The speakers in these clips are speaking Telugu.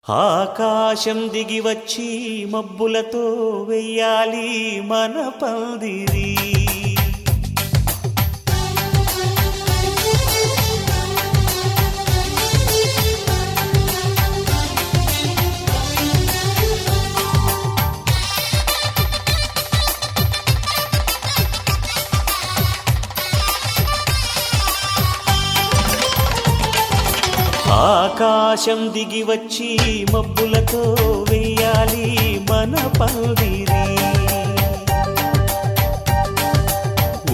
ఆకాశం దిగి వచ్చి మబ్బులతో వెయ్యాలి మన పందిరి. ఆకాశం దిగి వచ్చి మబ్బులతో వెయ్యాలి మన పందిరి.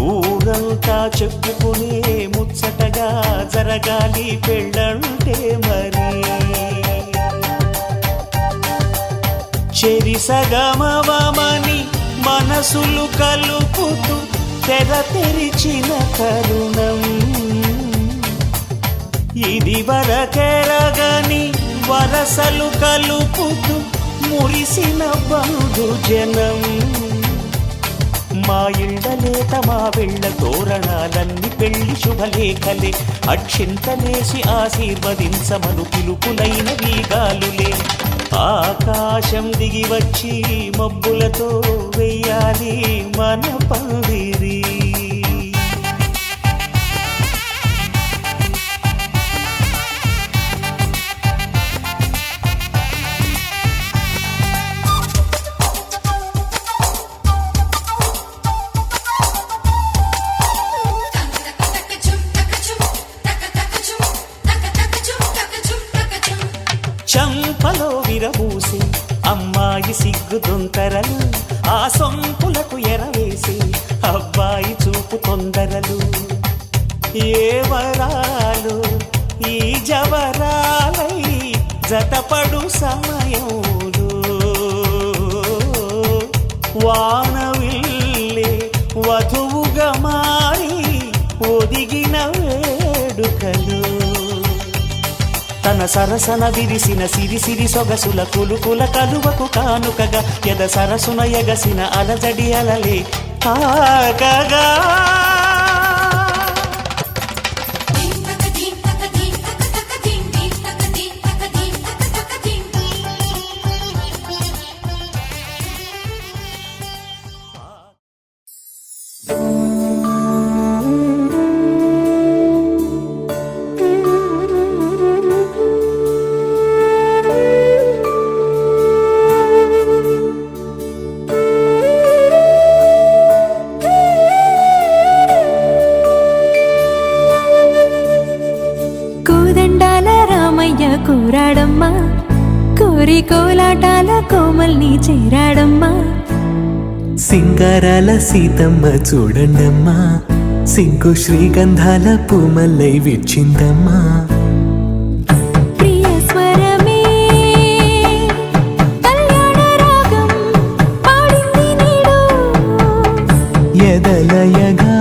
ఊరంతా చెప్పుకునే ముచ్చటగా జరగాలి పెళ్ళంటే మరి. చెరిసగమవమని మనసులు కలుపుతూ తెర తెరిచిన తరుణం ఇది వరకెరగని వరసలు కలుపుతూ మురిసిన బంధుజనం. మా ఇళ్ళలేత మా వెళ్ళ తోరణాలన్నీ పెళ్లి శుభలేఖలే. అక్షింతలేసి ఆశీర్వదించమను పిలుపులైన వీగాలులే. ఆకాశం దిగి వచ్చి మబ్బులతో వెయ్యాలి మన పందిరి. చంపలో విరబూసి అమ్మాయి సిగ్గు దొంతరలు, ఆ సొంపులకు ఎరవేసి అబ్బాయి చూపు తొందరలు. ఏ వరాలు ఈ జవరాలై జతపడు సమయంలో వానవిల్లే వధువుగా మారి ఒదిగిన వేడుకలు. తన సరసన విరిసిన సిరిసిరి సొగసుల కులుకుల కలువకు కానుకగా ఎద సరసున ఎగసిన అలజడి అలలే తాకగా. కూరాడమ్మా కోరి కోలాటాల కోమల్ని చేరాడమ్మా. సింగారాల సీతమ్మ చూడండమ్మా, సింకు శ్రీగంధాల పూమల్లై విచ్చిందమ్మా. ప్రియ స్వరమే కళ్యాణ రాగం పాడింది నేడు, ఎదలయగా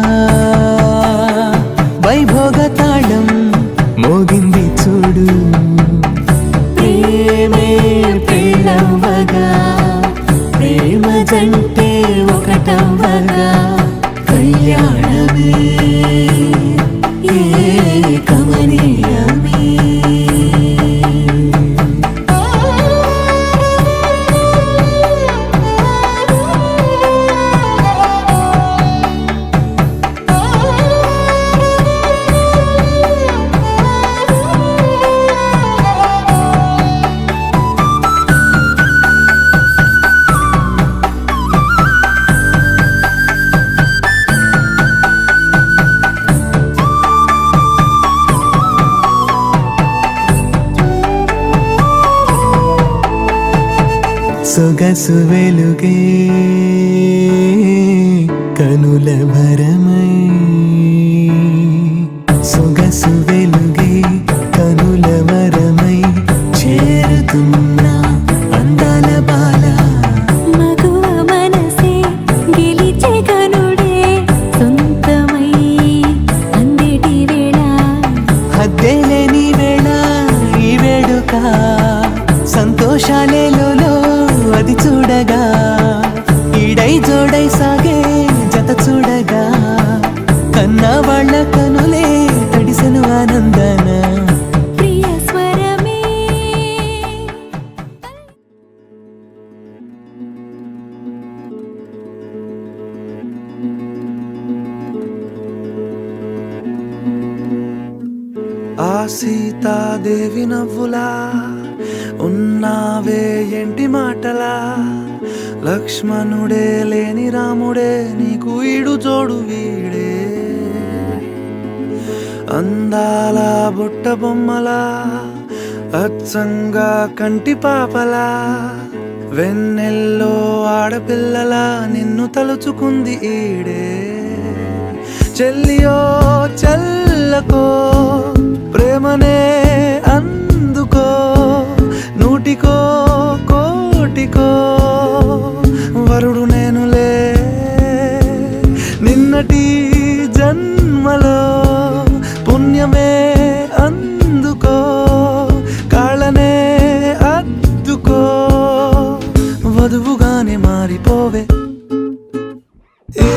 వైభోగ తాళం మోగింది చూడు. ప్రేమే పెళ్ళవ్వగా ప్రేమ జంటే ఒకటవ్వగా కళ్యాణమే కమనీయమే. సొగసు వెలుగే కనుల భరమై, సొగసు వెలుగే కనుల వరమై చేరుతున్నా అందాల బాల. మగువ మనసే గెలిచే కనుడే సొంతమై అందేటి వేళ, హద్దేలేని వేళ ఈ వేడుక సంతోషాలేలో అది చూడగా ఈడై జోడై సాగే జత చూడగా కన్నా వాళ్ళ కనులే తడిసెను ఆనందన. ప్రియ స్వరమే సీతాదేవి నవ్వులా ఉన్నావే ఎంటి మాటలా లక్ష్మణుడే లేని రాముడే నీకు ఈడు జోడు వీడే అందాల బుట్ట బొమ్మలా అచ్చంగా కంటి పాపలా వెన్నెల్లో ఆడపిల్లలా నిన్ను తలుచుకుంది ఈడే చెల్లియో చల్లకో ప్రేమనే అందుకో నూటికో కోటికో వరుడు నేనులే నిన్నటి జన్మలో పుణ్యమే అందుకో కాళ్ళనే అద్దుకో వధువుగానే మారిపోవే ఈ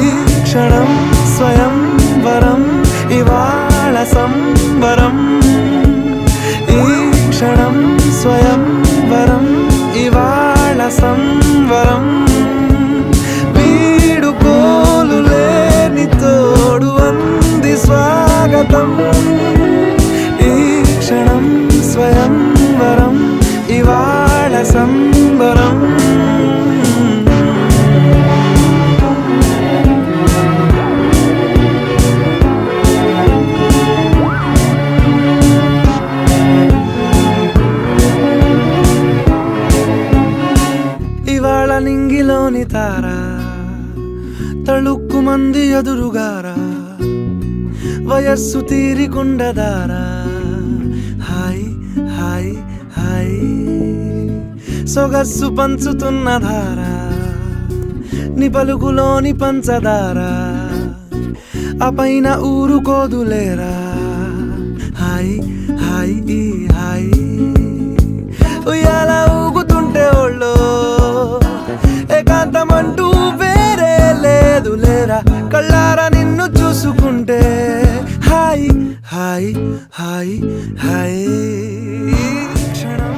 క్షణం స్వయం వరం ఇవాళ సంబరం ఈ క్షణం స్వయం వరం ఇవాళ సంవరం వీడుకోలు లేని తోడు అంది స్వాగతం ఈ క్షణం స్వయం వరం ఇవాళ సంబరం ఇవాళ నింగిలోని తారా తళుక్కు మంది ఎదురుగారా వయస్సు తీరికుండదారా హాయ్ హాయ్ హాయ్ సొగస్సు పంచుతున్న ధారా ని పలుకులోని పంచదారా ఆ పైన ఊరుకోదులేరా హాయ్ హాయ్ ఈ హాయ్ ఉయ్యాల ఊగుతుంటే ఒళ్ళో ఏకాంతమంటూ వేరే లేదు లేరా కళ్ళారా నిన్ను చూసుకుంటే హాయ్ హాయ్ హాయ్ హాయ్ క్షణం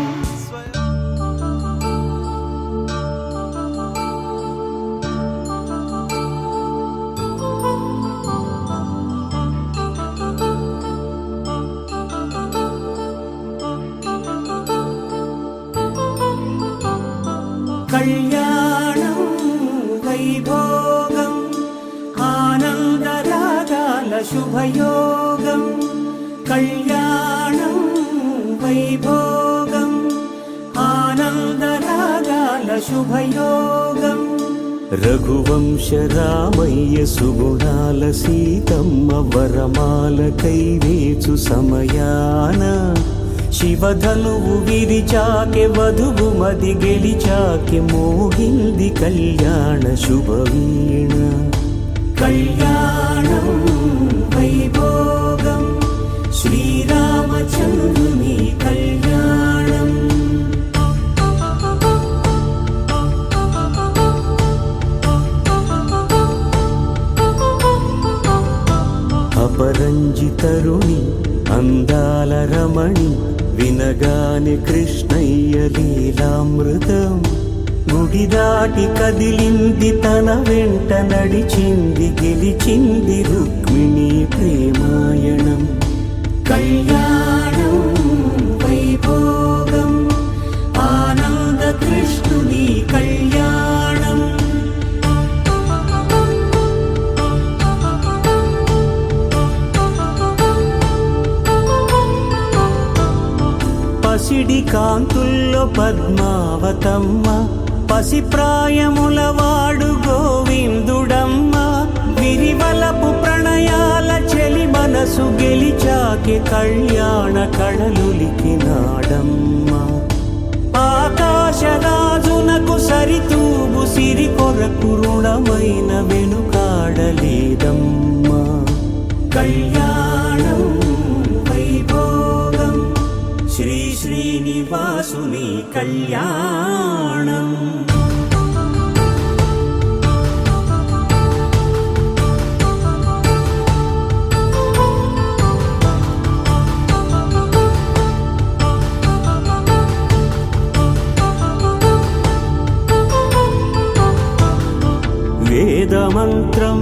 కళ్యాణం వైభోగం ఆనందరాగాల శుభయోగం కళ్యాణం వైభోగం ఆనందరాగాల శుభయోగం రఘువంశ రామయ్య సుగుణాల సీతమ్మ వరమాల కైవేచు సమయాన శివధనువు విరిచాకె వధువు మది గెలిచాకె మోగింది కళ్యాణ శుభవీణ కళ్యాణం వైభోగం శ్రీరామచంద్రుని కళ్యాణం అపరంజి తరుణి అందాల రమణి వినగానే కృష్ణయ్య లీలామృతం గుడి దాటి కదిలింది తన వెంట నడిచింది గెలిచింది రుక్మిణి ప్రేమాయణం కళ్యాణం వైభోగం ఆనంద కృష్ణుని కళ్యాణం పసిడి కాంతుల్లో పద్మావతమ్మ పసిప్రాయముల వాడు గోవిందుడమ్మ విరివలపు ప్రణయాల చెలి మనసు గెలిచాకె కళ్యాణ కళలులికినాడమ్మ ఆకాశరాజునకు సరితూగు సిరి కొరకు రుణమైన వెనుకాడలేదమ్మా కళ్యాణం వైభోగం శ్రీ శ్రీనివాసుని కళ్యాణం వేదమంత్రం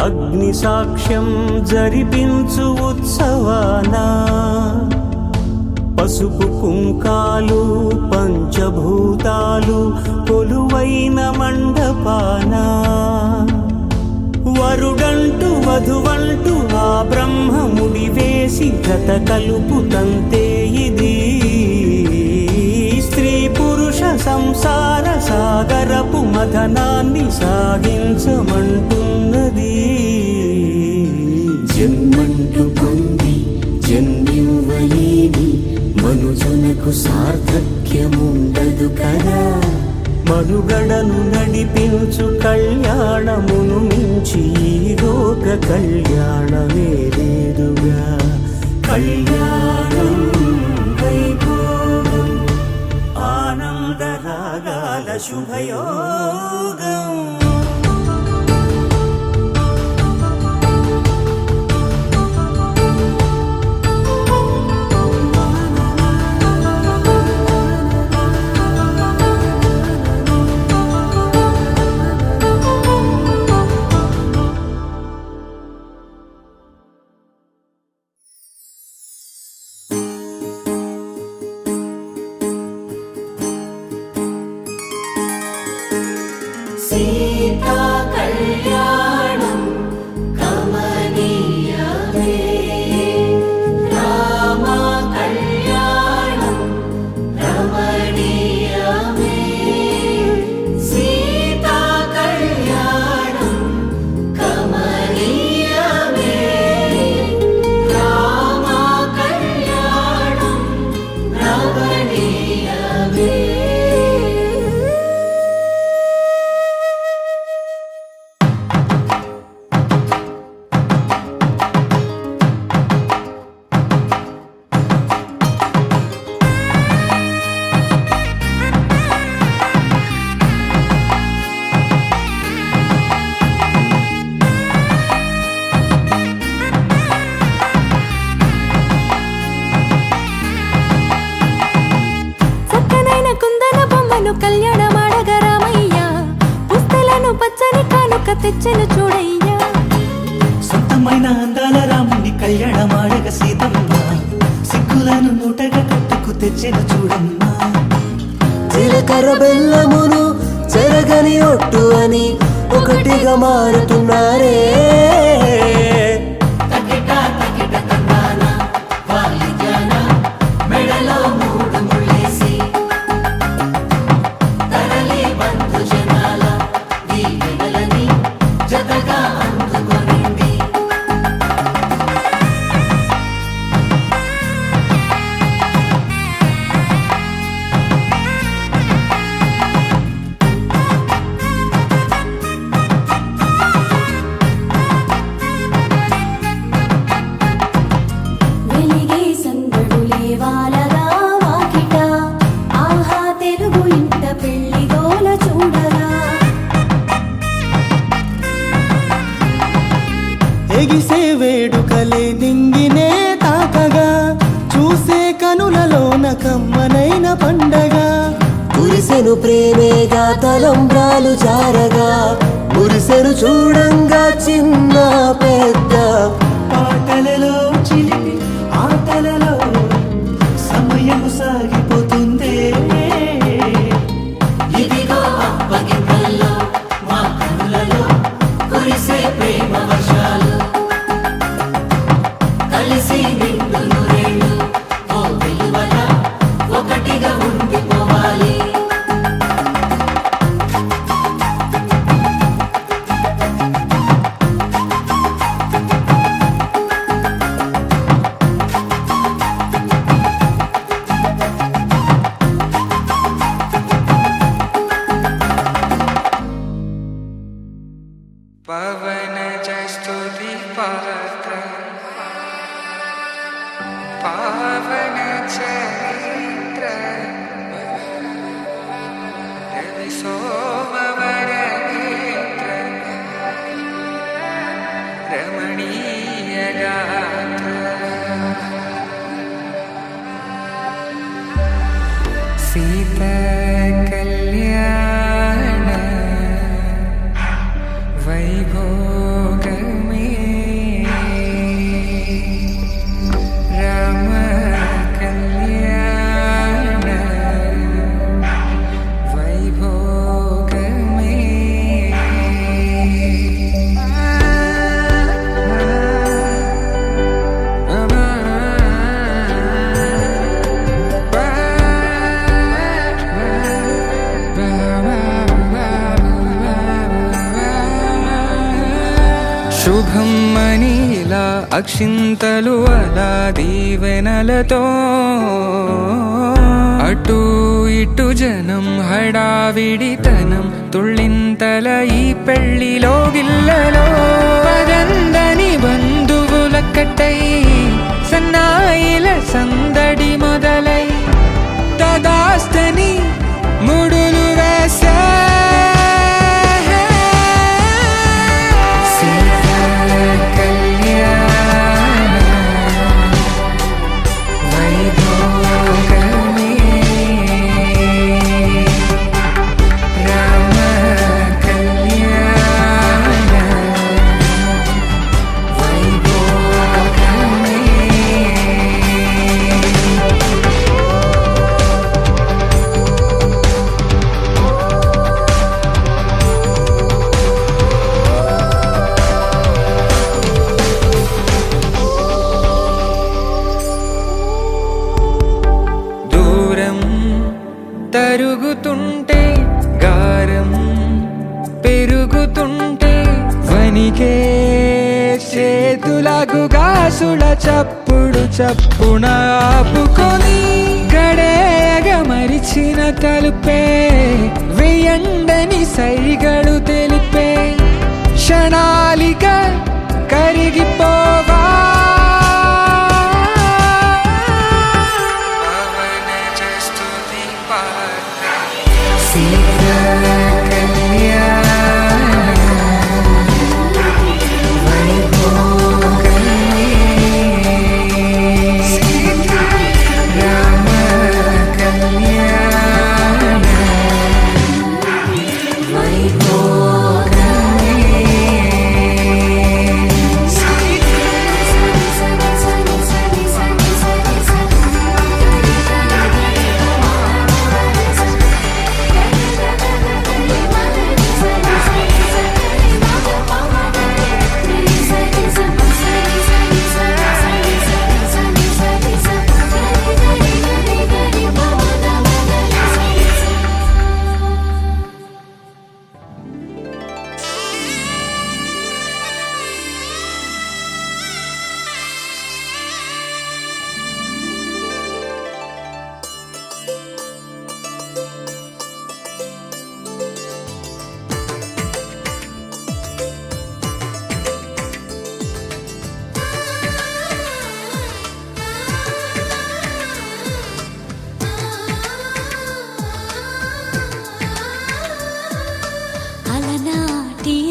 అగ్ని సాక్ష్యం జరిపించు ఉత్సవాన పసుపు కుంకాలు పంచభూతాలు కొలువైన మండపాన వరుడంటూ వధువంటూ ఆ బ్రహ్మముడి వేసి జత కలుపుతంతే ఇది స్త్రీ పురుష సంసార సాగరపు మథనాన్ని సాగించమంటున్నది. జన్మంటూ పొంది జన్మివ్వలేని మనుజునకు సార్థక్యముండదు కదా. మనుగడను నడిపించు కళ్యాణమును మించి ఈ లోక కళ్యాణమే లేదుగా. కళ్యాణం వైభోగం ఆనందరాగాల శుభయోగం. సీతా కళ్యాణం కమనీయమే, రామ కళ్యాణం రమణీయమే. సీతా కళ్యాణం కమనీయమే, రామ కళ్యాణం రమణీయమే. కళ్యాణమాడగా రామయ్య పుస్తలను పచ్చని కానుక తెచ్చెను చూడయ్యా. సొంతమైన అందాల రాముని కళ్యాణమాడగ సీతమ్మ సిగ్గులను మూటగా కట్టుకు తెచ్చెను చూడమ్మా. జీలకర్ర బెల్లమును చెరగని ఒట్టు అని ఒకటిగా మారుతున్నారే. ఎగిసే వేడుకలే నింగినే తాకగా చూసే కనులలోన కమ్మనైన పండగ. కురిసెను ప్రేమేగా తలంబ్రాలు జారగా మురిసెను చూడంగా చిన్న పెద్ద. పాటలలో చిలిపి ఆటలలో సమయము సాగిపోతుందే. ఇదిగో అప్పగింతల్లో మా కనులలో కురిసే ప్రేమ వర్షాలు కలిసి నిండు నూరేళ్ళు ఓ వెలువల ఒకటిగా ఉండిపోవాలి. పవన జస్తుతి పాత్ర పావన చరిత్ర రవి సోమవర నేత్ర రమణీయ గాత్ర సీత కళ్యాణ వైభోగ శుభం అని ఇలా అక్షింతలు అలా దీవెనలతో అటు ఇటు జనం హడావిడితనం తుళ్ళింతల ఈ పెళ్లిలో గిల్లలో పదందని బంధువుల కట్టై సన్నాయిల సందడి మొదలై తదాస్తని ముడులు వేసే తరుగుతుంటే గారం పెరుగుతుంటే వనికే చేతులకు గాసుల చప్పుడు చప్పున ఆపుకొని గడేయగ మరిచిన తలుపే వేయండని సైగడు తెలిపే క్షణాలిక కరిగిపోవా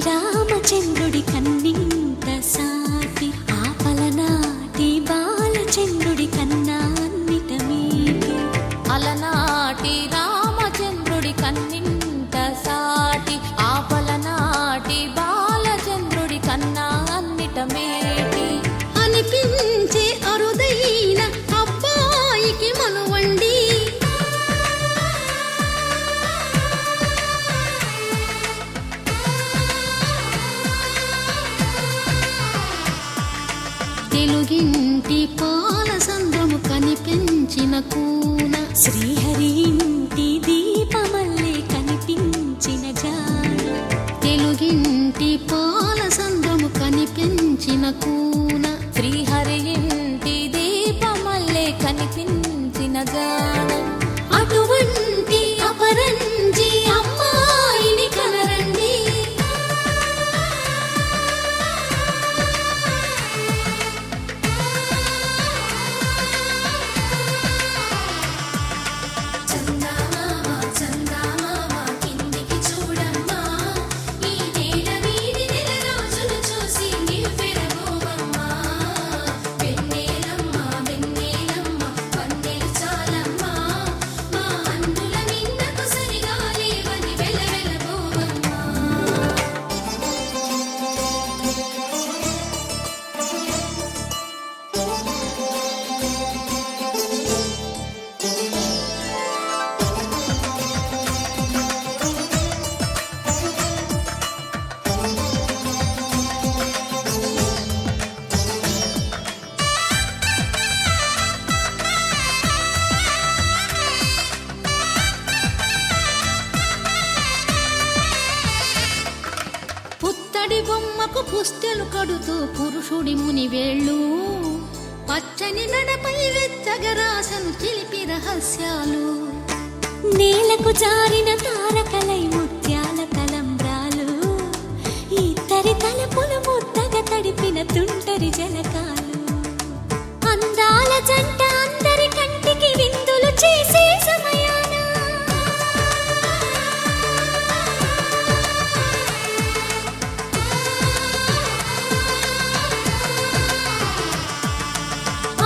రామచంద్రుడి కన్నింత సాటి ఆపలనాటి బాలచంద్రుడి కన్నా అన్నిట మీటి అలనాటి రామచంద్రుడి కన్నింత సాటి ఆపలనాటి బాలచంద్రుడి కన్నా అన్నిట మేటి అనిపించే అరుదైన అబ్బాయికి మనువండి తెలుగింటి పాల సంద్రము కనిపించిన కూన శ్రీహరి ఇంటి దీపమల్లే కనిపించిన జాన తెలుగింటి పాల సంద్రము కనిపించిన కూన శ్రీహరి ఇంటి దీపమల్లే కనిపించిన జాన అటువంటి అపరంజి అమ్మాయిని కనరండి గుమ్మడి బొమ్మకు పుస్తెలు కడుతూ పురుషుడి ముని వేళ్ళు పచ్చని నడపై వెచ్చగరాసను చిలిపి రహస్యాలు నేలకు జారిన తారకలై ముత్యాల తలంబ్రాలు ఇద్దరి తలపులు ముద్దగా తడిపిన తుంటరి జలకాలు అందాల జంట అందరి కంటికి విందులు చేసే సమయాన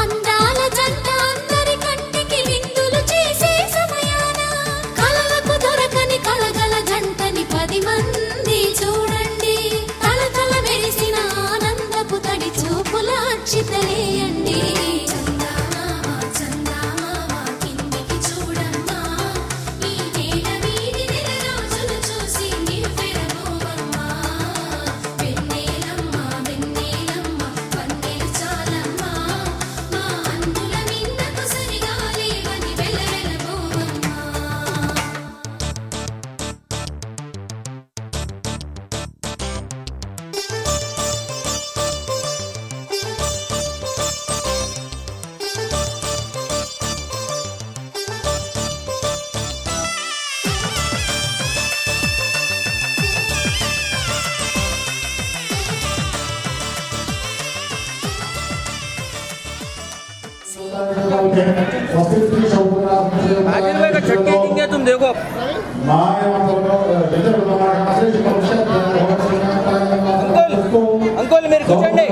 అందాల జంట అందరి కంటికి విందులు చేసే సమయాన కలలకు దొరకని కలగల జంటని 10 మంది చూడండి తలతల మెరిసిన ఆనందపు తడి చూపుల అచ్చితలేయండి आखिर में का छटके देंगे तुम देखो अंकल मेरे कुचंडे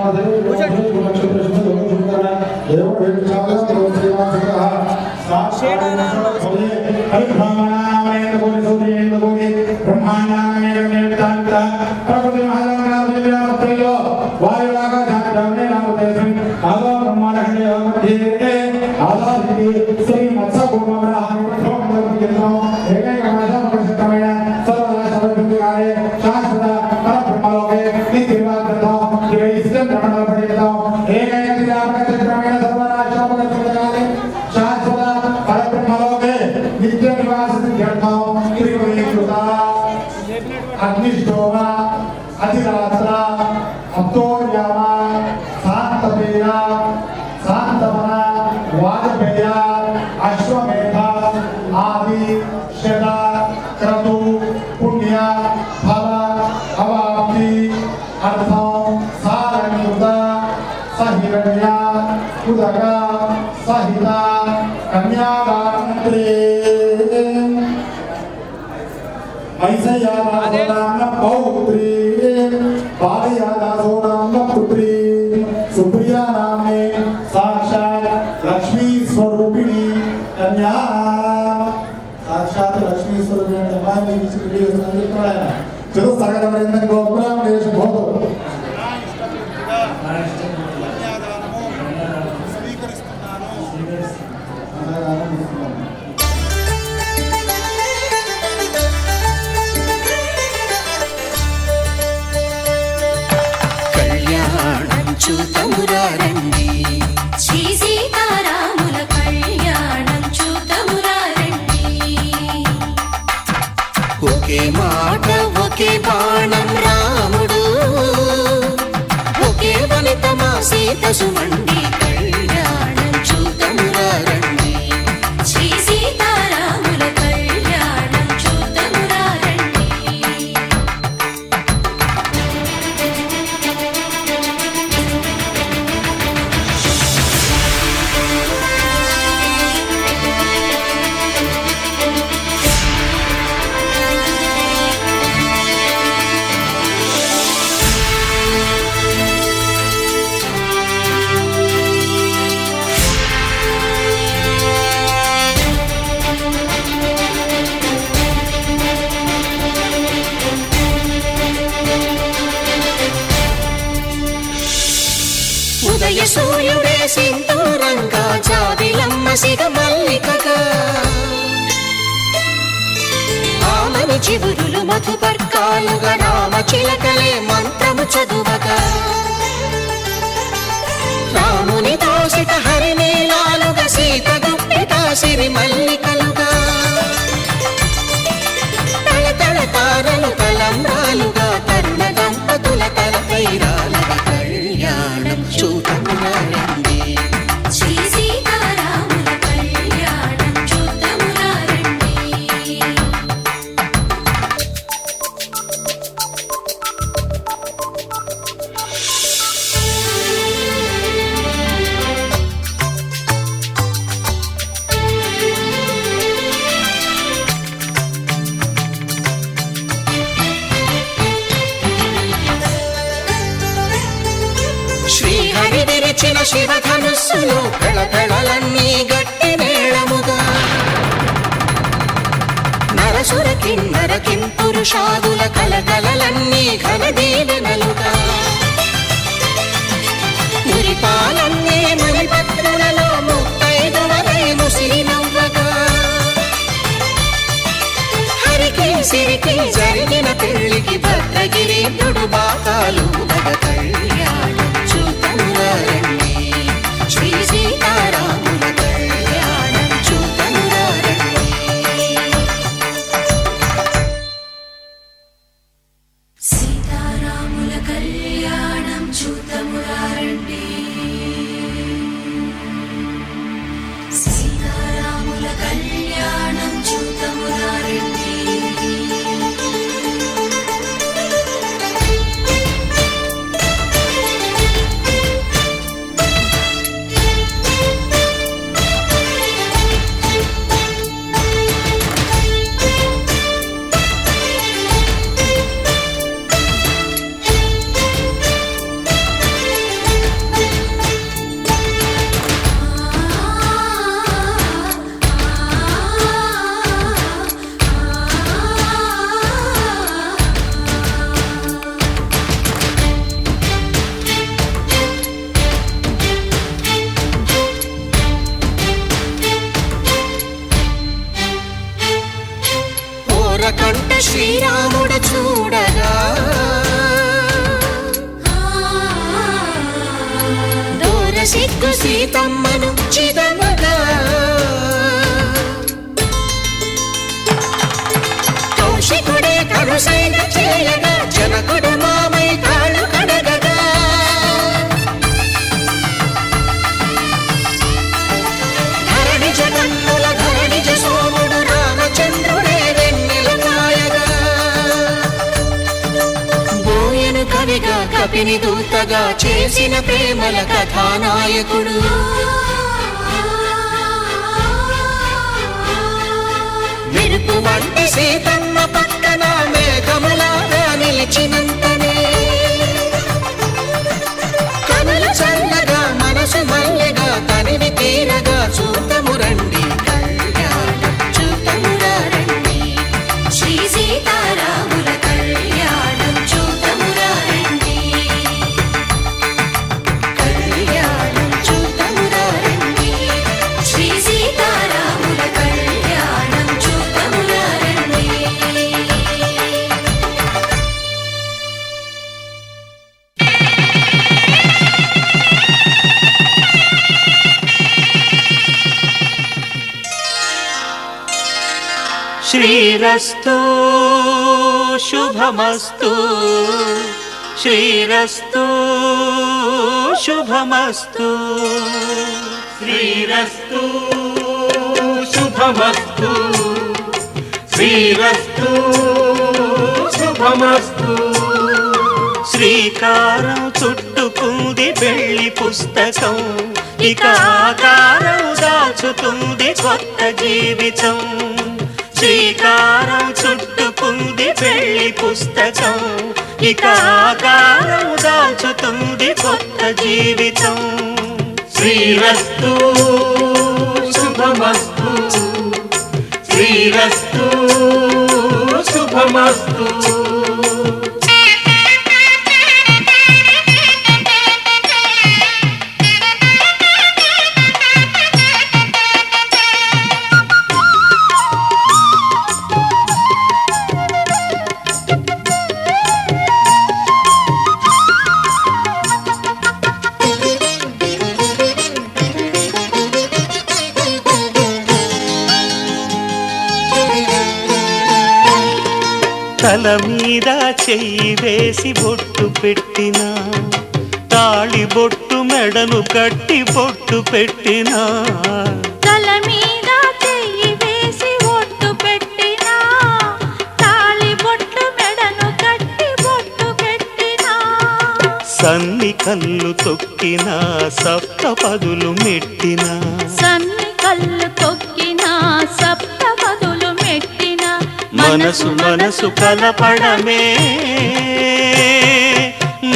अग्निष्टोमा अधिरात्रा अप्तोर्यामा शांतपेय शांतमना वाजपेय अश्वमेध आदि शदा क्रतु पुण्य फल अवाप्ति अर्थम सारण्युत सहिरण्य उदक सहिता कन्यादात्री ऐसयादासोनाम पौत्री बालयादासोनाम पुत्री सुप्रिया नामे साक्षात लक्ष्मी स्वरूपिणी कन्या साक्षात लक्ष्मी स्वरूपिणी कन्या की वीडियो संदेश पढ़ाया चलो सागर वरेंद्र गोपुरम देश भोतो చూతమురారండి శ్రీ సీతారాముల కళ్యాణం చూతమురారండి ఒకే మాట ఒకే బాణం రాముడు ఒకే వనిత మా సీత సుమండి కళ్యాణం చూతమురారండి శ్రీ సీతారాముల కళ్యాణం చూతమురారండి ఉదయ సూర్యుడే సింధూరంగా జాబిలమ్మ సిగ మల్లికగా ఆమని చివురులు మధుపర్కాలుగా రామ చిలకలే మంత్రము చదువగా రాముని దోసిట హరినీలాలుగా సీత గుప్పిట సిరి మల్లికలుగా తళతళ తారలు తలంబ్రాలుగా తరుణ దంపతుల నిలిచిన శివధనుస్సులు పెళపెళలన్నీ గట్టి మేళముగా నరసుర కిన్నర కింపురుషాదుల కలకలలన్నీ ఘన దీవెనలుగా మురిపాలన్నీ మణిపత్రులలో ముత్తైదువలై ముసిరి నవ్వగా హరికి సిరికి జరిగిన పెళ్లికి భద్రగిరీంద్రుడు బాకాలు మగ కళ్యాణం చూతమురారండి శ్రీ సీతారాముల కళ్యాణం చూతమురారండి సీతారాముల కళ్యాణం చూతమురారండి సీతారాముల కళ్యాణం చూతమురారండి కంట శ్రీరాముడు చూడగా దూర సిగ్గు సీతమ్మను చిదమగా కౌశికుడే కరుసైన చేయగా జనకుడు మామై కాళ్ళు కడగగా ధరణి జగన్నుల ధరణిజ సోముడు రామచంద్రుడే కవిగా కపిని దూతగా చేసిన ప్రేమల కథానాయకుడు మెరుపు వంటి సీతమ్మ పక్కన మేఘములాగా నిలిచినంతనే కనులు చల్లగా మనసు మల్లెగా తనివి తీరగా చూతమురండి కళ్యాణం చూతమురారండి శ్రీ సీతారాముల కళ్యాణం చూతమురారండి కళ్యాణం చూతమురారండి శ్రీ సీతారాముల కళ్యాణం చూతమురారండి శ్రీరస్తు శుభమస్తు శ్రీరస్తు శుభమస్తు శ్రీరస్తు శుభమస్తు శ్రీరస్తు శుభమస్తు శ్రీకారం చుట్టుకుంది పెళ్లి పుస్తకం ఇక ఆకారం దాచుతుంది కొత్త జీవితం శ్రీకారం చుట్టుకుంది పెళ్లి పుస్తకం ఇక ఆకారం దాచుతుంది కొత్త జీవితం శ్రీరస్తు శుభమస్తు శ్రీరస్తు శుభమస్తు తల మీద చెయ్యి వేసి బొట్టు పెట్టినా తాళి బొట్టు మెడను కట్టి బొట్టు పెట్టినా తల మీద చెయ్యి వేసి బొట్టు పెట్టినా తాళి బొట్టు మెడను కట్టి బొట్టు పెట్టినా సన్ని కళ్ళు తొక్కినా సప్త పదులు మెట్టినా సన్ని కళ్ళు తొక్కినా సప్త పదులు మెట్టినా మనసు మనసు కలపడమే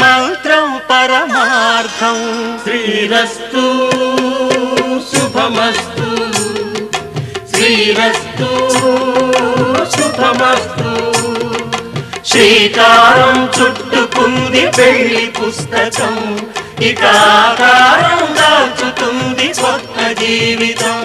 మంత్రం పర పరమార్థం. శ్రీరస్తు శుభమస్తు, శ్రీరస్తు శుభమస్తు. శ్రీకారం చుట్టుకుంది పెళ్లి పుస్తకం, ఇక ఆకారం దాచుతుంది కొత్త జీవితం.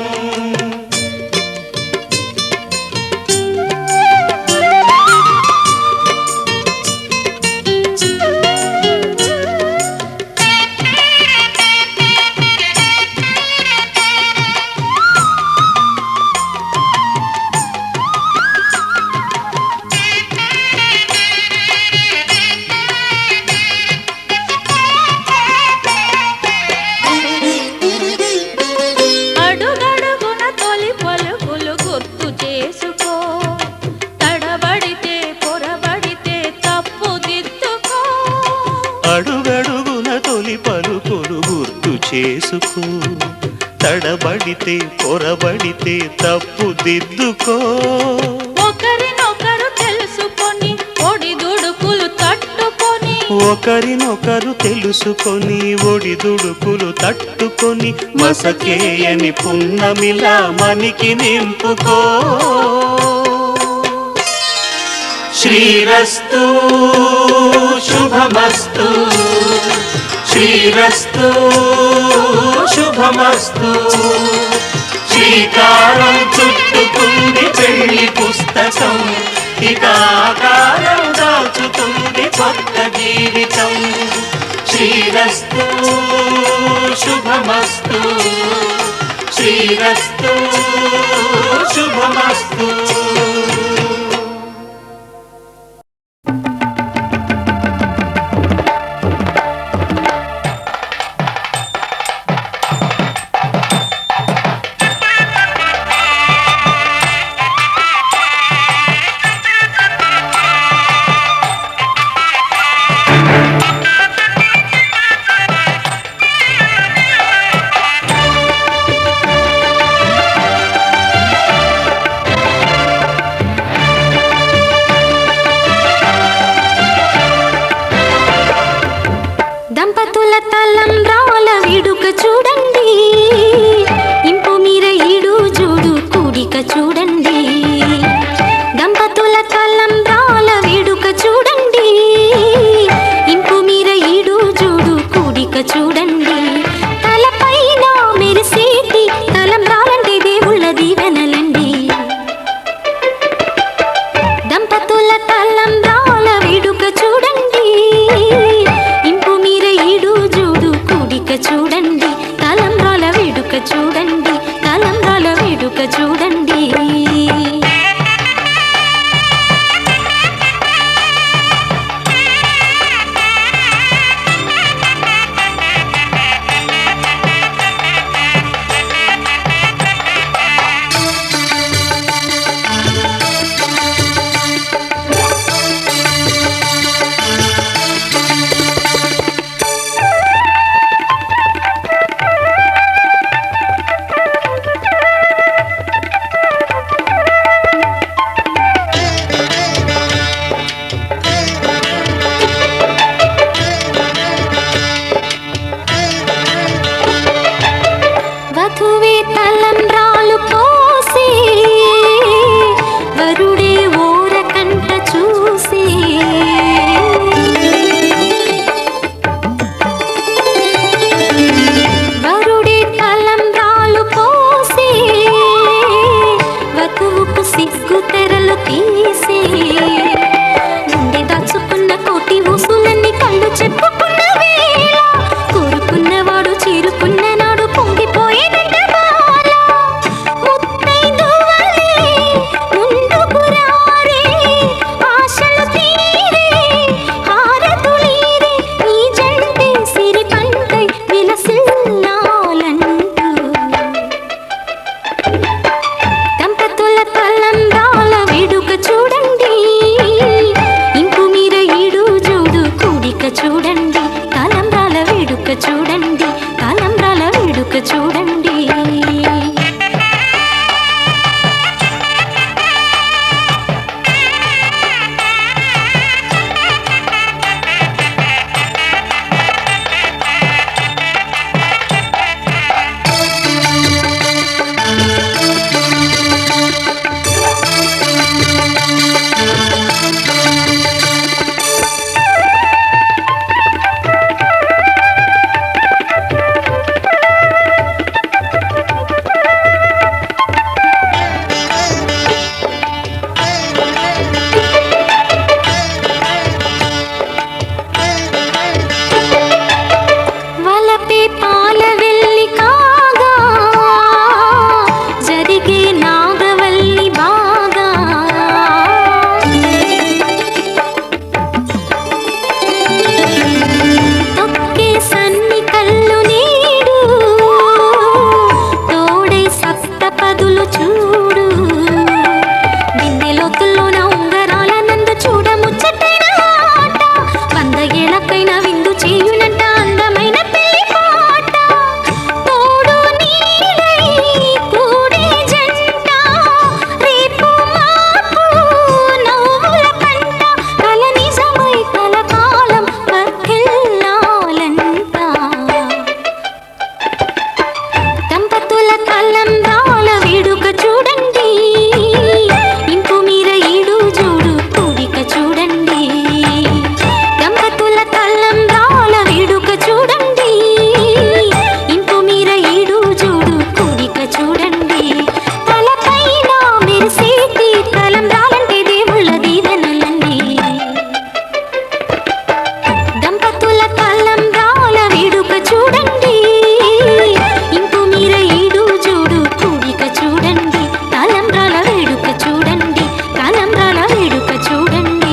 అడుగడుగున తొలి పలుకులు గుర్తు చేసుకో, తడబడితే పొరబడితే తప్పు దిద్దుకో. అడుగడుగున తొలి పలుకులు గుర్తు చేసుకో, తడబడితే పొరబడితే తప్పు దిద్దుకో. ఒకరినొకరు తెలుసుకొని ఒడిదుడుకులు తట్టుకొని, ఒకరినొకరు తెలుసుకొని ఒడిదుడుకులు తట్టుకొని మసకేయని పున్నమిలా మనికి నింపుకో. శ్రీరస్తు శుభమస్తు, శ్రీరస్తు శుభమస్తు. శ్రీకారం చుట్టుకుంది పెళ్లి పుస్తకం, ఇక ఆకారం దాచుతుంది కొత్త జీవితం. శ్రీరస్తు శుభమస్తు, శ్రీరస్తు శుభమస్తు. దంపతుల తలంబ్రాల వేడుక చూడండి, ఇంపు మీర ఈడు జోడు కూడిక చూడండి. దంపతుల తలంబ్రాల వేడుక చూడండి, ఇంపు మీర ఈడు జోడు కూడిక చూడండి. తలపైన మెరిసేటి తలంబ్రాలంటే దేవుళ్ళ దీవెనలండి. దంపతుల తలంబ్రాల వేడుక చూడండి, ఇంపు మీర ఈడు జోడు కూడి చేతుల్లోన ఉంగరాల నందు చూడ ముచ్చటైన ఆట 100 ఏళ్ళకైనా విందు చేయునంట అందమైన పెళ్లి పాట తోడు నీడై కూడే జంట రేపు మాపు నవ్వుల కంట కల నిజమై కలకాలం వర్ధిల్లాలంట దంపతుల తలంబ్రాల వేడుక చూడండి ఇంపు మీర ఈడు జోడు కూడిక చూడండి దంపతుల తలంబ్రాల వేడుక చూడండి ఇంపు మీర ఈడు జోడు కూడిక చూడండి తలపైన మెరిసేటి తలంబ్రాలంటే దేవుళ్ళ దీవెనలండి దంపతుల తలంబ్రాల వేడుక చూడండి ఇంపు మీర ఈడు జోడు కూడిక చూడండి తలంబ్రాల వేడుక చూడండి తలంబ్రాల వేడుక చూడండి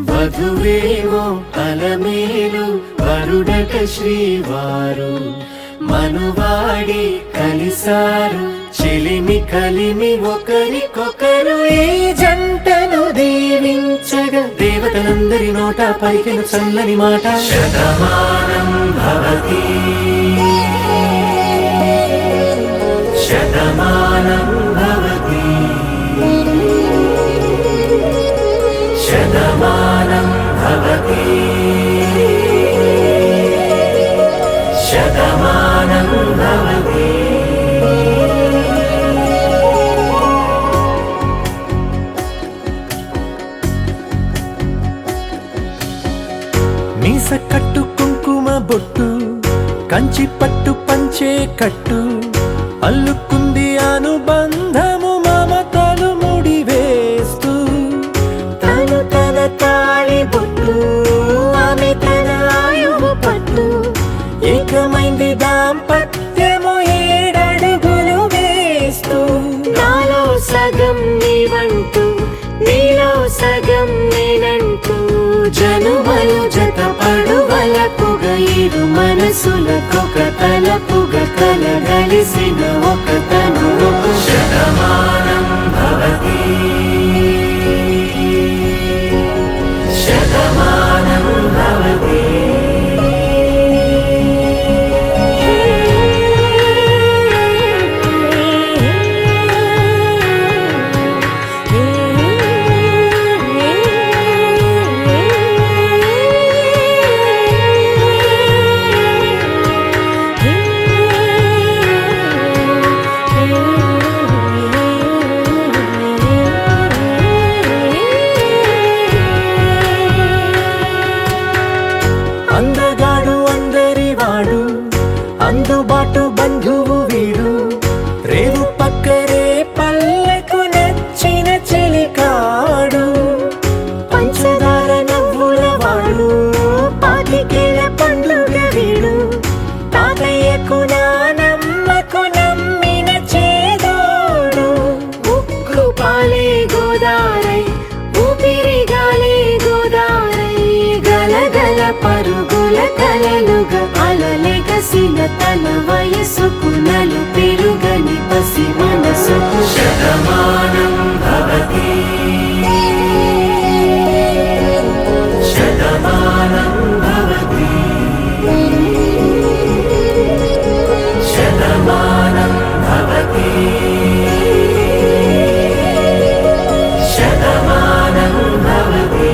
వధువేవో అలమేలు వరుడట శ్రీవారు మనువాడి కలిసారు చెలిమి కలిమి ఒకరికొకరు ఈ జంటను దీవించగా దేవతలందరి నోట పలికిన చల్లని మాట శతమానం భవతి శతమానం భవతి శతమానం భవతి శతమానం భవతి మీస కట్టు కుంకుమ బొట్టు కంచి పట్టు పంచే కట్టు అల్లుకుంది అనుబంధము మమతలు ముడివేస్తూ తను తన తాళి బొట్టు ఆమె తన ఆయువు పట్టు ఏకమైంది దాంపత్యము 7 అడుగులు వేస్తూ నాలో సగం నీవంటూ నీలో సగం నేనంటూ జనుమలు జతపడువలకుగ ఇరు మనసులకొక తలపుగ కలగలిసిన ఒక తను శతమానం భవతి శతమానం భవతి అందగాడు అందరివాడు అందుబాటు బంధువు వీడు రేవు పక్కరే పల్లెకు నచ్చిన చెలికాడు పంచదార నవ్వుల వాడు పాతికేల పండుగ వీడు తాతయ్యకు నానమ్మకు నమ్మిన చేదోడు ఉక్కు పాలే గోదారై ఊపిరి గాలే గోదారై గలగల పరుగుల కలలుగా అలలెగసిన తన వయసుకు నలు పెరుగని పసి మనసుకు శతమానం భవతి శతమానం భవతి శతమానం భవతి శతమానం భవతి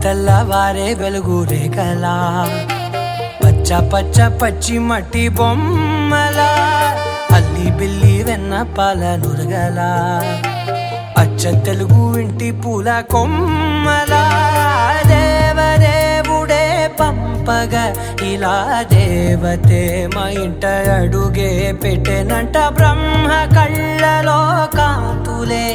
తెల్లవారే వెలుగు రేఖలా పచ్చ పచ్చ పచ్చి మట్టి బొమ్మలా అల్లి బిల్లి వెన్న పాల నురగలా అచ్చ అచ్చ తెలుగు ఇంటి పూల కొమ్మలా దేవదేవుడే పంపగ ఇలా దేవతే మా ఇంట అడుగే పెట్టెనంట బ్రహ్మ కళ్ళలో కాంతులే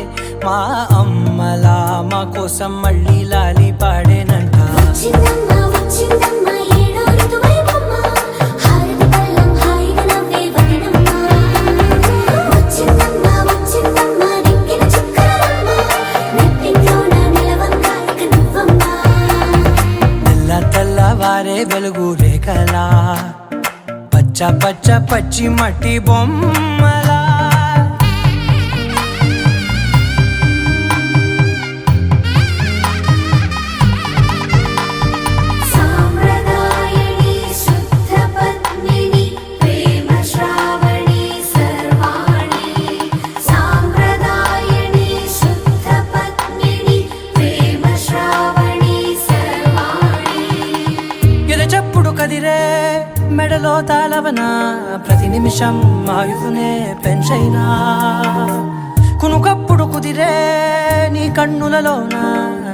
మా అమ్మలా మా కోసం మళ్ళీ లాలి పాడేనంట వచ్చిందమ్మ వచ్చిందమ్మ ఏడో ఋతువైవమ్మ హారతి పళ్ళం హాయిగా నవ్వే వదనమ్మ వచ్చిందమ్మ వచ్చిందమ్మ దిక్కిన చుక్కలమ్మ నెట్టింట్లోన నిలవంగా ఇక నువ్వమ్మ తెల్ల తెల్లవారే వెలుగు రేఖలా పచ్చ పచ్చ పచ్చి మట్టి బొమ్మలా సాంప్రదాయని శుద్ధ పద్మిని ప్రేమ శ్రావణి సర్వాణి సాంప్రదాయని శుద్ధ పద్మిని ప్రేమ శ్రావణి సర్వాణి ఎరచప్పుడు కదిరే మెడలో తాళవన ప్రతి నిమిషం ఆయుధునే పెంచైనా కునుకప్పుడు కుదిరే నీ కన్నులలోన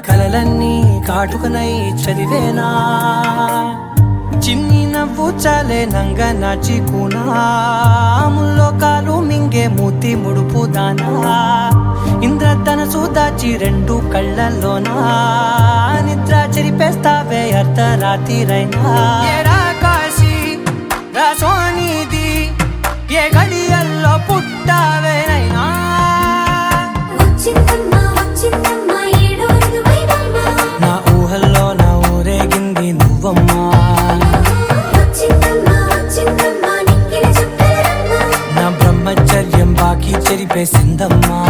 కలలన్నీ కాటుకనై చదివేనా చిన్ని నవ్వు చాలే నంగ నాచి కూనాముల్లో కాలు మింగే మూతి ముడుపు దానా ఇంద్రధనసు దాచి రెండు కళ్ళల్లోనా నిద్ర చెరిపేస్తావే అర్ధరాత్రిరైనా ఏడా కాశీ రాసోనిది ఏ గడియల్లో పుట్టావేనైనా వచ్చిందమ్మ వచ్చిందమ్మ ఏడో ఋతువైవమ్మ నా ఊహల్లో నా ఊరేగింది నువ్వమ్మా వచ్చిందమ్మ వచ్చిందమ్మ నిక్కిన చుక్కలమ్మ నా బ్రహ్మచర్యం బాకీ చెరిపేసిందమ్మా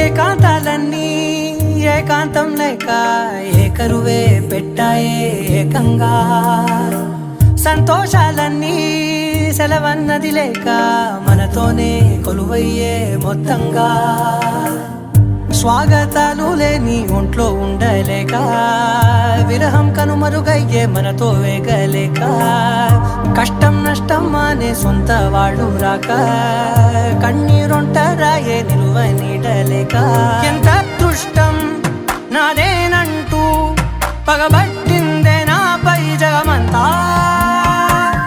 ఏకాంతాలన్నీ ఏకాంతం లేక ఏకరువే పెట్టాయే ఏకంగా సంతోషాలన్నీ సెలవన్నది లేక మనతోనే కొలువయ్యే మొత్తంగా స్వాగతాలు లేని ఒంట్లో ఉండలేక విరహం కనుమరుగయ్యే మనతో వేగలేక కష్టం నష్టం అనే సొంత వాడు రాక కన్నీరొంటరాయే నిలువ నీడలేక ఎంత అదృష్టం నాదేనంటూ పగబట్టిందే నాపై జగమంతా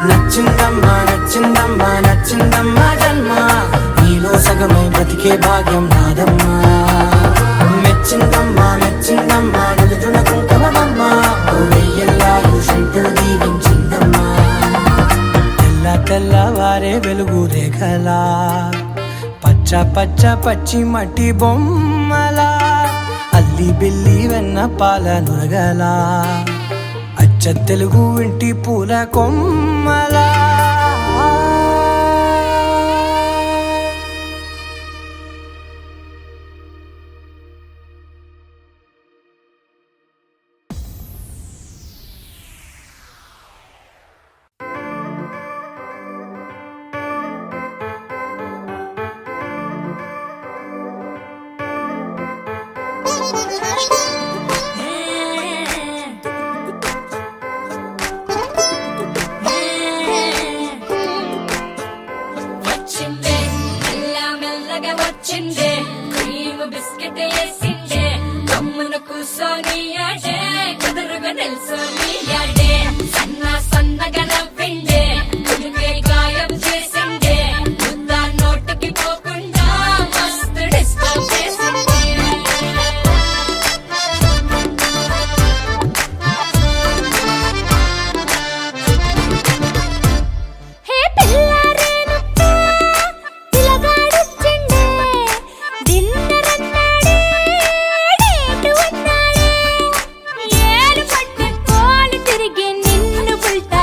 నచ్చిందమ్మా నచ్చిందమ్మా నచ్చిందమ్మా జన్మ నీలో సగమై బ్రతికే భాగ్యం నాదమ్మా మెచ్చిందమ్మా మెచ్చిందమ్మా నిలుచున కుంకుమమ్మా వెయ్యల్లాలు శంకరు దీవించిందమ్మా తెల్ల తెల్లవారే వెలుగు రేఖలా పచ్చ పచ్చ పచ్చి మట్టి బొమ్మలా అల్లి బిల్లి వెన్న పాల నురగలా అచ్చ తెలుగు ఇంటి పూల కొమ్మలా వచ్చిందే మెల్ల మెల్లగా వచ్చిందే క్రీమ్ బిస్కెట్ వేసిందే కమ్మున కూసోని ఆడే కుదురుగా నిల్సోని ఆడే సన్న సన్నగా నవ్విండే కుడికే గాయం చేసిందే ముద్ద నోటికి పోకుండా మస్తు డిస్టర్బ్ చేసిందే హే పిల్లారేనుప్పా పిలగాడొచ్చిండే డిన్నర్ అన్నాడే డేటు అన్నాడే ఏలు పట్టుకోని తిరిగి నిన్ను పుల్ట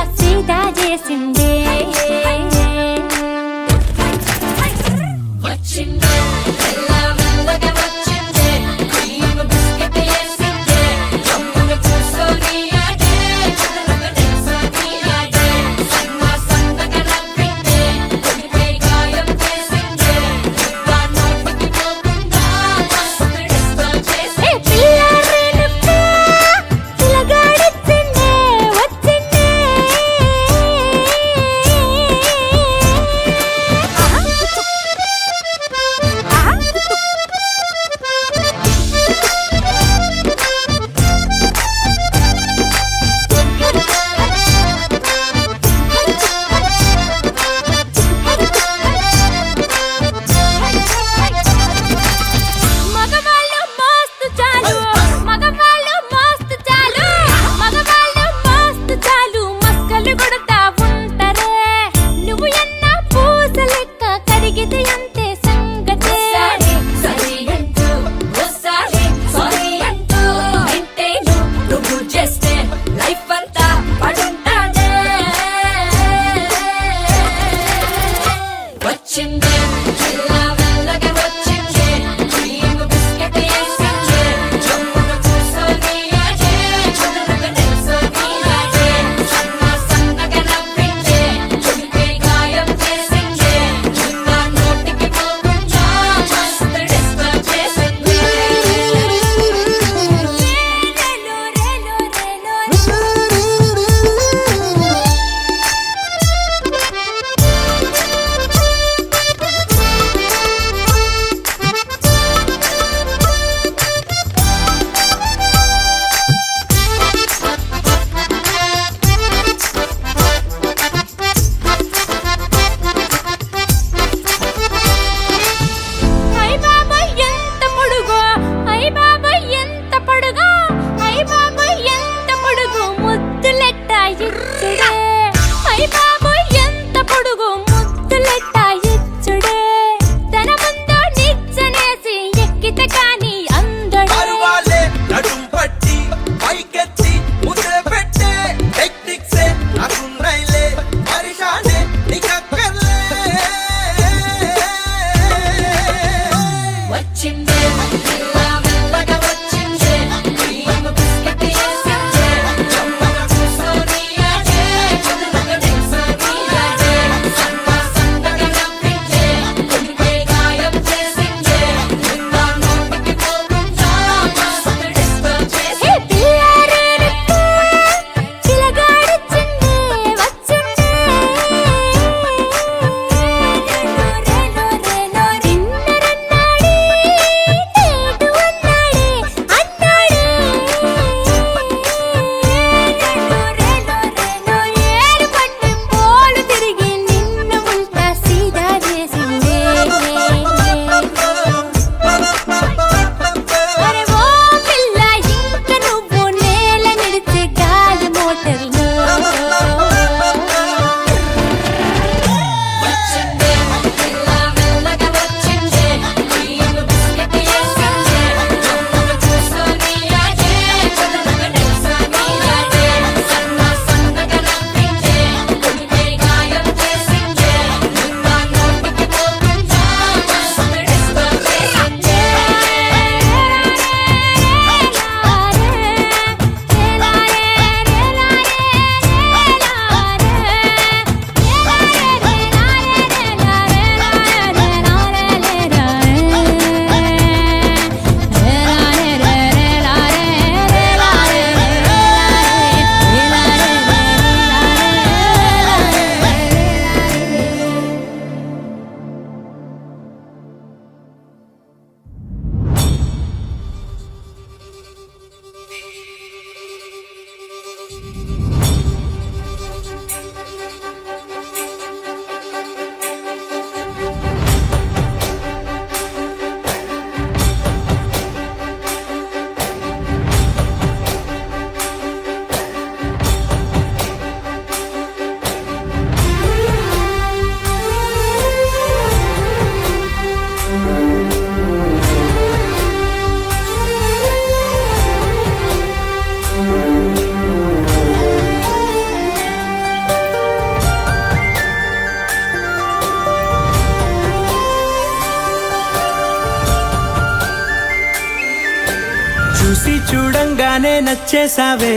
చూడంగానే నచ్చేసావే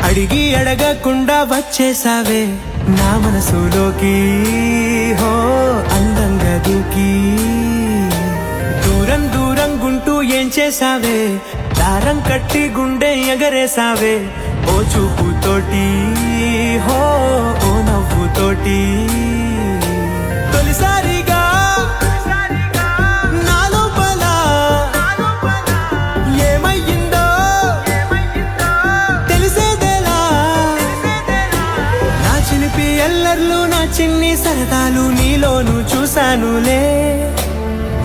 అడిగి అడగకుండా వచ్చేసావే నా మనసులోకి హో అందంగా దూకి దూరం దూరం గుంటూ ఏం చేసావే దారం కట్టి గుండె ఎగరేసావే ఓ చూపుతోటి హో ఓ నవ్వుతోటి తొలిసారిగా నా లోపల ఏమయ్యిందో తెలిసేదేలా నా చిలిపి ఎల్లర్లు నా చిన్ని సరదాలు నీలోను చూశానులే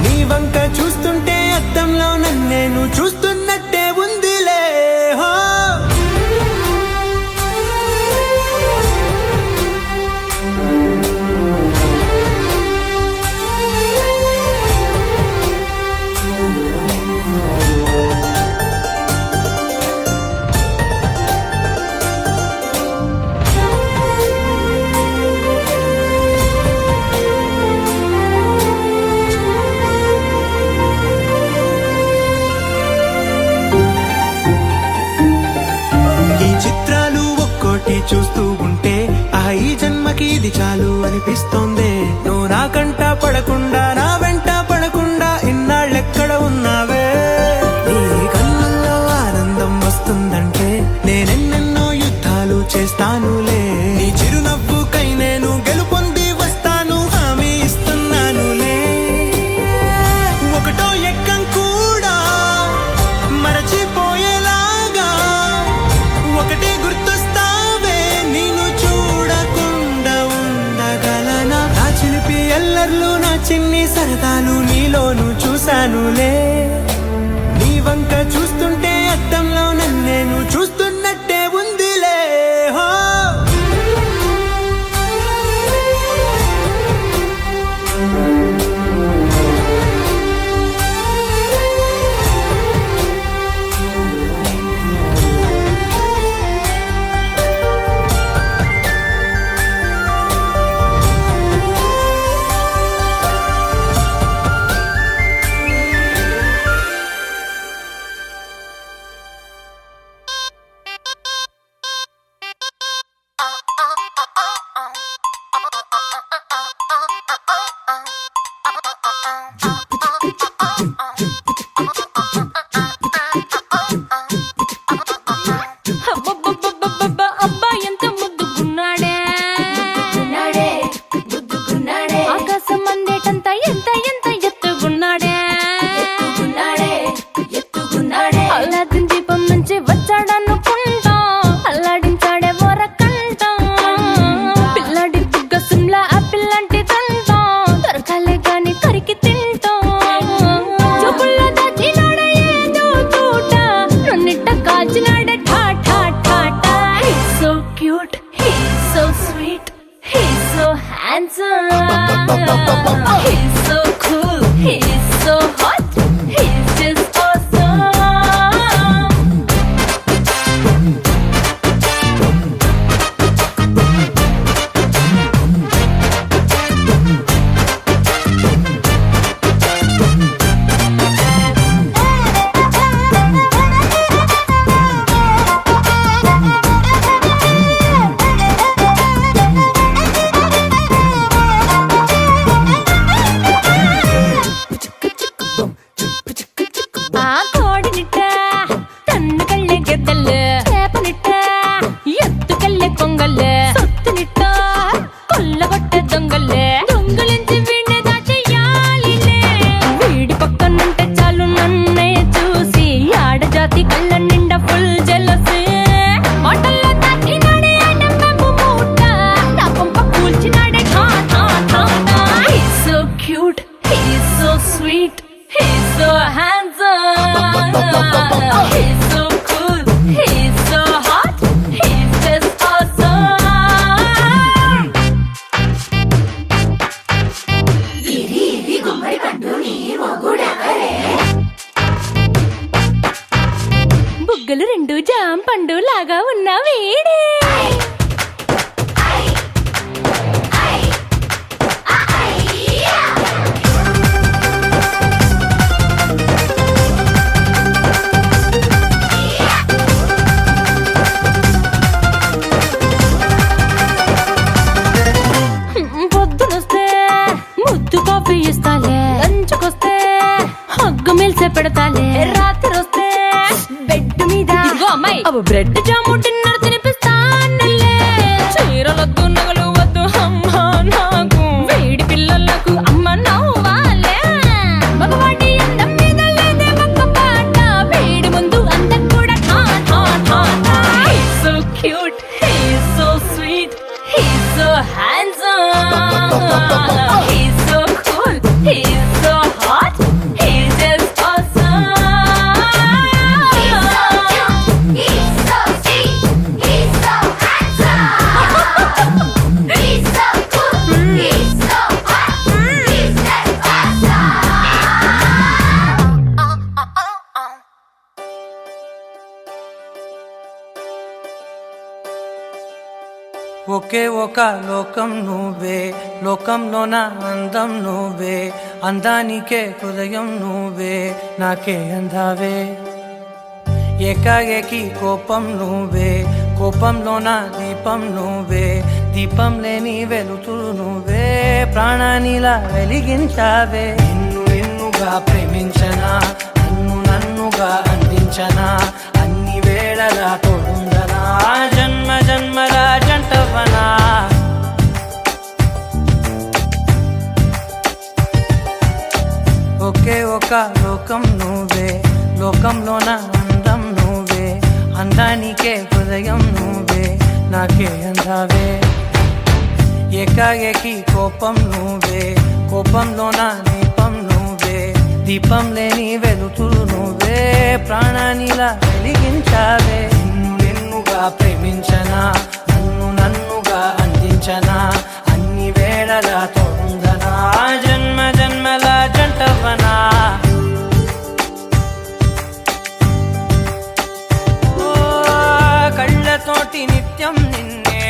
నీ వంక చూస్తుంటే అద్దంలో నన్నేను చూస్తున్నట్టే ఉందిలే హో చూస్తూ ఉంటే ఈ జన్మకి ఇది చాలు అనిపిస్తోంది నువ్వు నా కంట పడకుండా నా వెంట పడకుండా ఇన్నాళ్ళెక్కడ ఉన్నావే నీ కళ్ళల్లో ఆనందం వస్తుందంటే నేనెన్నెన్నో యుద్ధాలు చేస్తానులే నీ చిరునవ్వుకై నేను గెలుపొంది వస్తాను హామీ ఇస్తున్నానులే ఒకటో ఎక్కం కూడా మరచిపోయేలాగా ఒకటే గుర్తు ఎల్లర్లు నా చిన్ని సరదాలు నీలోను చూశానులే నీ వంక చూస్తుంటే అద్దంలో నన్నేను చూస్తున్నట్టే ఉందిలే హో బుగ్గలు రెండు జామ పండు లాగా ఉన్న వేడే రాత్రి వస్తే బెడ్ మీద ఇదిగో అమ్మాయి అబ్బో బ్రెడ్ జాము డిన్నర్ తినిపిస్తానులే చీరలొద్దు నగలు వద్దు అమ్మా నాకు వేడి పిల్లలకు అమ్మ నవ్వాలే మగవాడి అందం మీద లేదే ఒక్క పాట వేడి ముందు అందం కూడా He's so cute, he's so sweet, he's so handsome, he's so cool, he's so hot, he's just awesome. He's so sweet, he's so handsome, he's so cool, he's so hot, he's just awesome. ఒకే ఒక లోకం నువ్వే లోకంలో నా అందం నువ్వే అందానికే హృదయం నువ్వే నాకే అందావే ఏకాఏకి కోపం నువ్వే కోపంలో నా దీపం నువ్వే దీపం లేని వెలుతురు నువ్వే ప్రాణానిలా వెలిగించావే నిన్ను నిన్నుగా ప్రేమించనా నన్నుగా అందించనా అన్ని వేళలా తోడుందనా జన్మ జన్మల జంటవనా ఒకే ఒక లోకం నువ్వే లోకంలో నా అందం నువ్వే అందానికే హృదయం నువ్వే నాకే అందావే ఏకాఏకి కోపం నువ్వే కోపంలో నా దీపం నువ్వే దీపం లేని వెలుతురు నువ్వే ప్రాణానిలా వెలిగించావే నిన్ను నిన్నుగా ప్రేమించనా నన్నుగా అందించనా అన్ని వేళలా తోడుందనా జన్మ జన్మల జంటవనా కళ్ళతోటి నిత్యం నిన్నే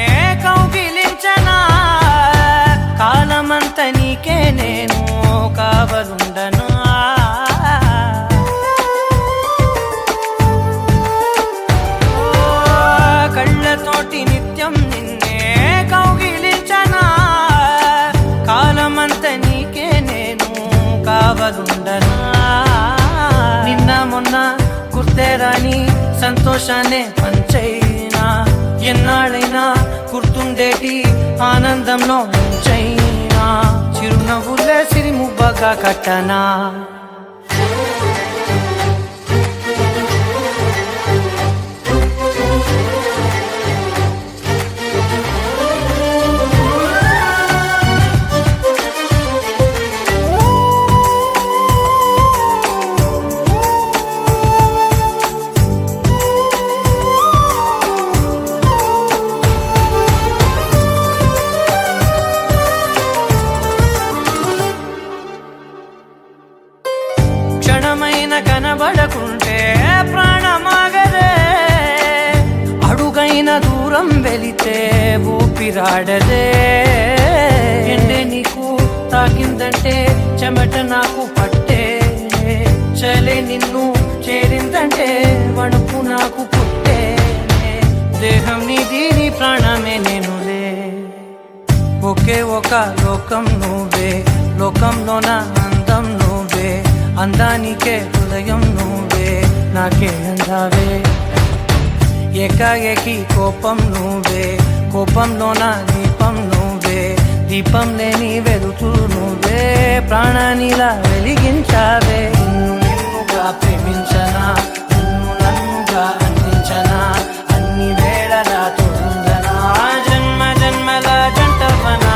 కౌగిలించనా కాలమంత నీకే నేను కావలుండనా కళ్ళతోటి నిత్యం నిన్నే కౌగిలించనా కాలమంత నీకే నేను కావలుండనా నిన్న మొన్న గుర్తేరాని సంతోషాన్ని పంచైనా ఎన్నాళ్ళైనా గుర్తుండేటి ఆనందంలో ముంచైనా చిరునవ్వులే సిరిముబ్బగా కట్టనా క్షణమైన కనబడకుంటే ప్రాణమాగదే అడుగైన దూరం వెళితే ఊపిరాడదే ఎండే నీకు తాకిందంటే చెమట నాకు పట్టే చలే నిన్ను చేరిందంటే వణుకు నాకు పుట్టే దేహం నీది నీ ప్రాణమే నేనులే ఒకే ఒక లోకం నువ్వే లోకంలో నా అందం నువ్వే అందానికే హృదయం నువ్వే నాకే అందావే ఏకాఏకి కోపం నువ్వే కోపంలో నా దీపం నువ్వే దీపం లేని వెలుతురు నువ్వే ప్రాణానిలా వెలిగించావే నిన్ను నిన్నుగా ప్రేమించనా నన్నుగా అందించనా అన్ని వేళలా తోడుందనా జన్మ జన్మల జంటవనా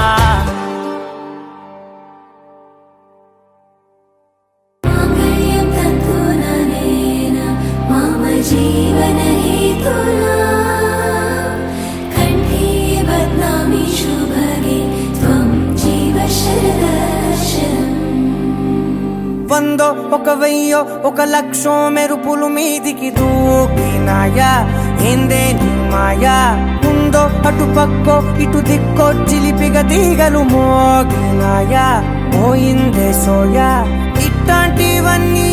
मांगल्यं तन्तुननेन मम जीवनहेतुना कण्ठे बध्नामि शुभगे त्वं जीव शरदर्शनम् వందో ఒక వెయ్యో ఒక లక్షో మెరుపులు మీదికి దూకినాయా ఏందే నీ మాయా ముందో అటు పక్కో ఇటు దిక్కో చిలిపిగ తీగలు మోగినాయా పోయిందే సోయా ఇట్లాంటివన్నీ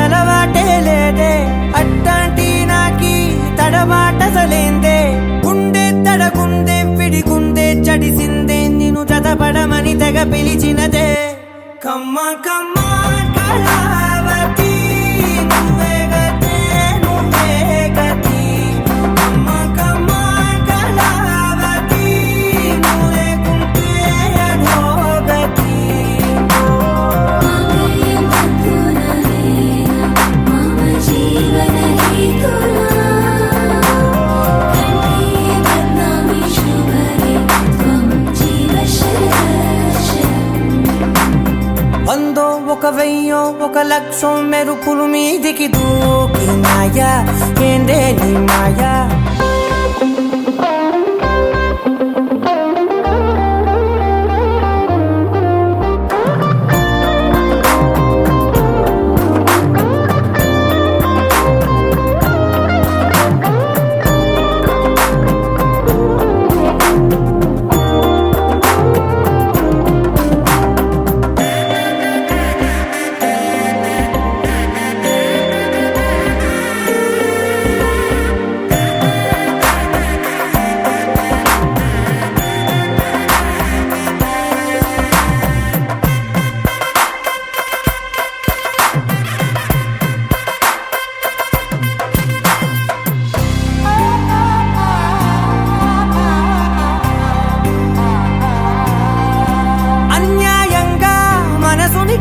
అలవాటే లేదే అట్లాంటి నాకి తడబాటసలేందే గుండె తడగుండే విడిగుండే చడిసిందే నిన్ను చదపడమని తెగ పిలిచినదే కమ్మ కమ్మ కళావతి లక్షం మెరుపులు మీదికి దూకినాయా ఏందే నీ మాయా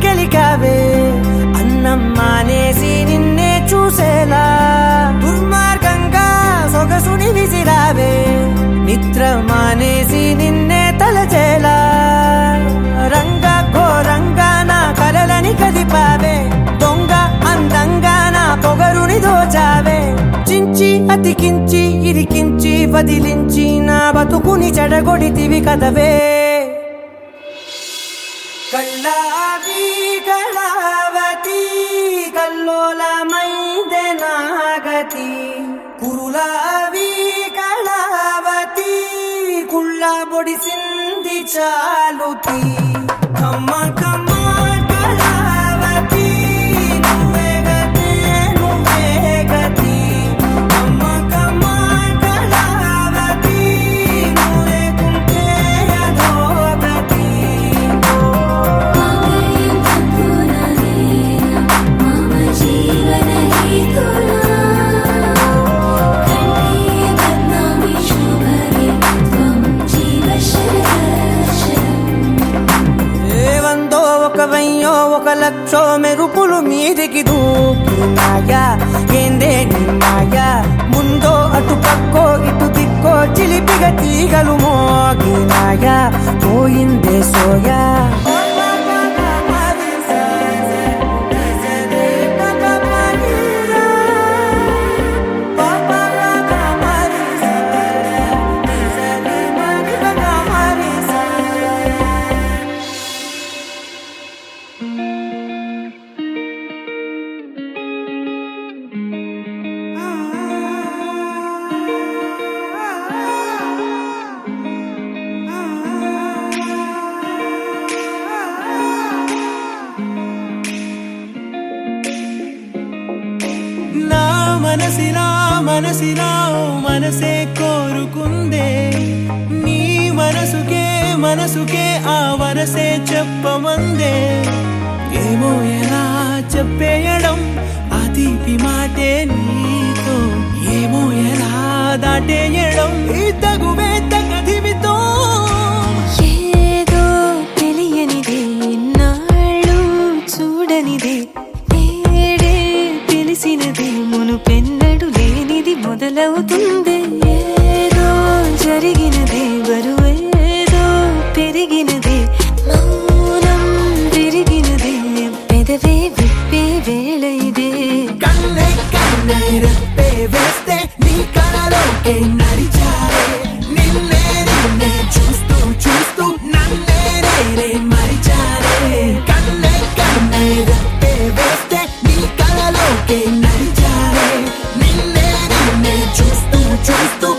గెలికావే అన్నం మానేసి నిన్నే చూసేలా దుర్మార్గంగా సొగసుని విసిరావే నిద్ర మానేసి నిన్నే తలచేలా రంగా ఘోరంగా నా కలలని కదిపావే దొంగ అందంగా నా పొగరుని దోచావే చించి అతికించి ఇరికించి వదిలించి నా బతుకుని చెడగొడితివి కదవే కళ్ళావి కళావతి కల్లోలమైందే నాగతి కురులావి కళావతి కుళ్ళ బొడిసింది చాలుతి కమ్మ కమ్మ కళావతి నువ్వే గతే నువ్వే గతి కమ్మ కమ్మ కళావతి నువ్వే కుంటే అధోగతి ఒక లక్షో మెరుపులు మీదికి దూకినాయా ఏందే నీ మాయా ముందో అటు పక్కో ఇటు దిక్కో చిలిపిగా తీగలు మోగినాయా పోయిందే సోయా మనసినా మనసే కోరుకుందే నీ మనసుకే ఆ వరసే చెప్పమందే ఏమో ఎలా చెప్పేయడం ఆ తీపి మాటే నీతో ఏమో ఎలా దాటేయడం ఈ తగువే తగదివితో ఏదో తెలియనిదే నాళ్ళు చూడనిదే ఏడే తెలిసినదే మునుపెన్నడు లేనిది మొదలవుతుంది ఏదో జరిగినదే బరువేదో పెరిగినదే మౌనం విరిగినదే పెదవే విప్పే వేళ ఇదే కన్నే కన్నే రెప్పే వేస్తే నీ కలలోకే నడిచారే నిన్నే నిన్నే చూస్తూ చూస్తూ నన్నే నేనే మరిచారే కన్నే కన్నే రెప్పే వేస్తే నీ కలలోకే నడిచారే నిన్నే నిన్నే చూస్తూ చూస్తూ